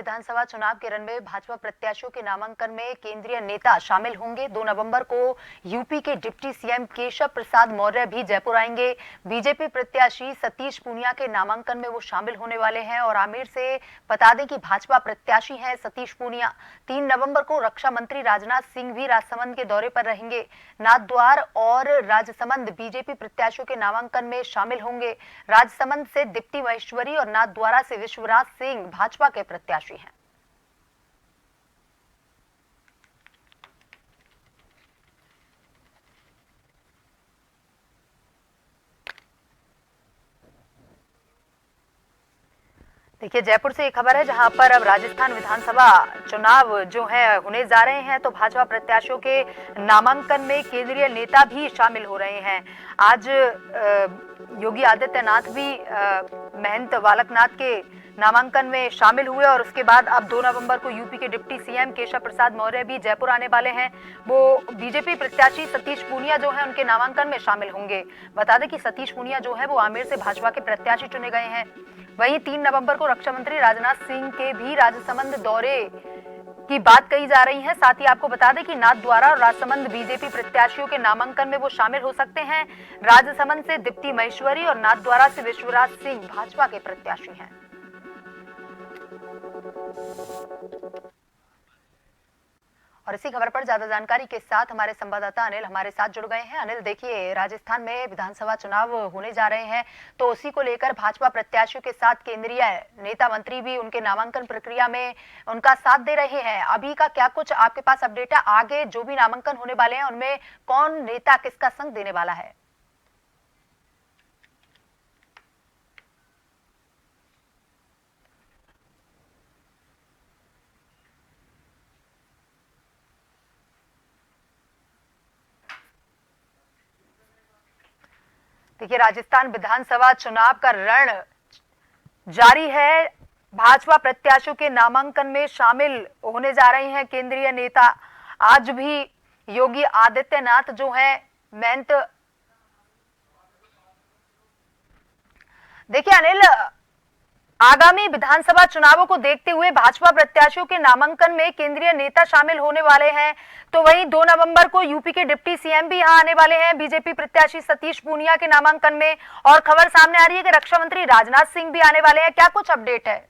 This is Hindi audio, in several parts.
विधानसभा चुनाव के रण में भाजपा प्रत्याशियों के नामांकन में केंद्रीय नेता शामिल होंगे। 2 नवंबर को यूपी के डिप्टी सीएम केशव प्रसाद मौर्य भी जयपुर आएंगे। बीजेपी प्रत्याशी सतीश पूनिया के नामांकन में वो शामिल होने वाले हैं। और आमेर से बता दें कि भाजपा प्रत्याशी हैं सतीश पूनिया। 3 नवंबर को रक्षा मंत्री राजनाथ सिंह भी राजसमंद के दौरे पर रहेंगे। नाथद्वार और राजसमंद बीजेपी प्रत्याशियों के नामांकन में शामिल होंगे। राजसमंद से दीप्ति महेश्वरी और नाथद्वारा से विश्वराज सिंह भाजपा के प्रत्याशी हैं। देखिए, जयपुर से एक खबर है जहां पर अब राजस्थान विधानसभा चुनाव जो है होने जा रहे हैं, तो भाजपा प्रत्याशियों के नामांकन में केंद्रीय नेता भी शामिल हो रहे हैं। आज योगी आदित्यनाथ भी महंत बालकनाथ के नामांकन में शामिल हुए और उसके बाद अब 2 नवंबर को यूपी के डिप्टी सीएम केशव प्रसाद मौर्य भी जयपुर आने वाले हैं। वो बीजेपी प्रत्याशी सतीश पूनिया जो है उनके नामांकन में शामिल होंगे। बता दें कि सतीश पूनिया जो है वो आमेर से भाजपा के प्रत्याशी चुने गए हैं। वहीं 3 नवंबर को रक्षा मंत्री राजनाथ सिंह के भी राजसमंद दौरे की बात कही जा रही है। साथ ही आपको बता दें कि नाथद्वारा और राजसमंद बीजेपी प्रत्याशियों के नामांकन में वो शामिल हो सकते हैं। राजसमंद से दीप्ति महेश्वरी और नाथद्वारा से विश्वराज सिंह भाजपा के प्रत्याशी हैं। और इसी खबर पर ज्यादा जानकारी के साथ हमारे संवाददाता अनिल हमारे साथ जुड़ गए हैं। अनिल, देखिए, राजस्थान में विधानसभा चुनाव होने जा रहे हैं, तो उसी को लेकर भाजपा प्रत्याशियों के साथ केंद्रीय नेता मंत्री भी उनके नामांकन प्रक्रिया में उनका साथ दे रहे हैं। अभी का क्या कुछ आपके पास अपडेट है? आगे जो भी नामांकन होने वाले हैं उनमें कौन नेता किसका संग देने वाला है? देखिए, राजस्थान विधानसभा चुनाव का रण जारी है। भाजपा प्रत्याशियों के नामांकन में शामिल होने जा रहे हैं केंद्रीय नेता। आज भी योगी आदित्यनाथ जो है महंत, देखिए अनिल, आगामी विधानसभा चुनावों को देखते हुए भाजपा प्रत्याशियों के नामांकन में केंद्रीय नेता शामिल होने वाले हैं। तो वहीं 2 नवंबर को यूपी के डिप्टी सीएम भी यहां आने वाले हैं बीजेपी प्रत्याशी सतीश पूनिया के नामांकन में। और खबर सामने आ रही है कि रक्षा मंत्री राजनाथ सिंह भी आने वाले हैं। क्या कुछ अपडेट है?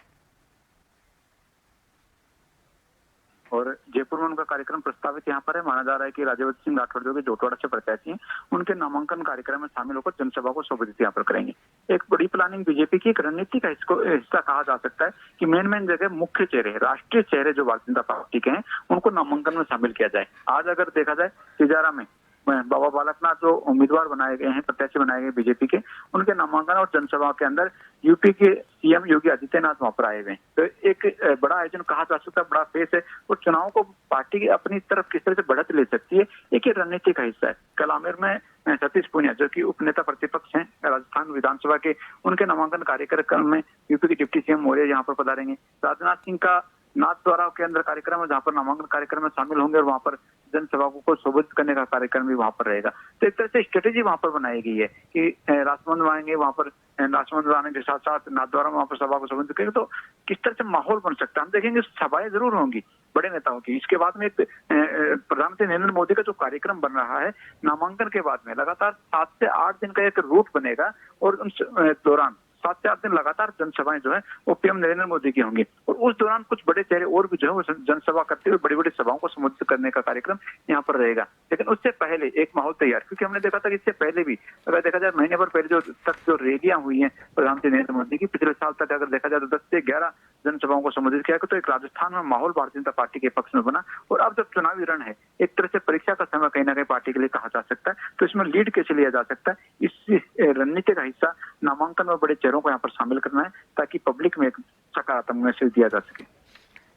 और जयपुर में उनका कार्यक्रम प्रस्तावित यहाँ पर है। माना जा रहा है कि राज्यवर्धन सिंह राठौर जो कि जोटवाड़ा से प्रत्याशी हैं, उनके नामांकन कार्यक्रम में शामिल होकर जनसभा को संबोधित यहाँ पर करेंगे। एक बड़ी प्लानिंग बीजेपी की एक रणनीति का हिस्सा कहा जा सकता है कि मेन जगह मुख्य चेहरे, राष्ट्रीय चेहरे जो भारतीय जनता पार्टी के हैं, उनको नामांकन में शामिल किया जाए। आज अगर देखा जाए तिजारा में बाबा बालकनाथ जो उम्मीदवार बनाए गए हैं, प्रत्याशी बनाए गए बीजेपी के, उनके नामांकन और जनसभा के अंदर यूपी के सीएम योगी आदित्यनाथ वहां पर आए हुए हैं। तो एक बड़ा आयोजन कहा जा सकता है, बड़ा फेस है। और चुनाव को पार्टी अपनी तरफ किस तरह से बढ़त ले सकती है, एक रणनीति का हिस्सा है। कल आमेर में सतीश पूनिया जो कि उपनेता प्रतिपक्ष हैं राजस्थान विधानसभा के, उनके नामांकन कार्यक्रम में यूपी के डिप्टी सीएम मौर्य यहाँ पर पधारेंगे। राजनाथ सिंह का नाथद्वारा के अंदर कार्यक्रम है जहाँ पर नामांकन कार्यक्रम में शामिल होंगे और वहां पर जनसभा को संबोधित करने का कार्यक्रम भी वहां पर रहेगा। तो एक तरह से स्ट्रेटेजी वहां पर बनाई गई है कि राजसमंद में आएंगे, वहां पर राजसमंद आने के साथ साथ नाथद्वारा में वहां पर सभा को संबोधित करेंगे। तो किस तरह से माहौल बन सकता है हम देखेंगे। सभाएं जरूर होंगी बड़े नेताओं की। इसके बाद में एक प्रधानमंत्री नरेंद्र मोदी का जो कार्यक्रम बन रहा है नामांकन के बाद में, लगातार 7 से 8 दिन का एक रूट बनेगा और उस दौरान 7 से 8 दिन लगातार जनसभाएं जो है वो पीएम नरेंद्र मोदी की होंगी। और उस दौरान कुछ बड़े चेहरे और भी जो है वो जनसभा करते हुए बड़ी बड़ी सभाओं को संबोधित करने का कार्यक्रम यहाँ पर रहेगा। लेकिन उससे पहले एक माहौल तैयार, क्योंकि हमने देखा था कि इससे पहले भी अगर देखा जाए महीने भर पहले जो रैलियां हुई हैं प्रधानमंत्री नरेंद्र मोदी की, पिछले साल तक अगर देखा जाए तो 10 से 11 जनसभाओं को संबोधित किया। तो एक राजस्थान में माहौल भारतीय जनता पार्टी के पक्ष में बना। और अब जब चुनावी रण है, एक तरह से परीक्षा का समय कहीं ना कहीं पार्टी के लिए कहा जा सकता है। तो इसमें लीड कैसे लिया जा सकता है, इस रणनीति का हिस्सा नामांकन में बड़े चेहरों को यहाँ पर शामिल करना है ताकि पब्लिक में एक सकारात्मक मैसेज दिया जा सके।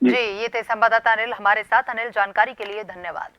जी, ये थे संवाददाता अनिल हमारे साथ। अनिल, जानकारी के लिए धन्यवाद।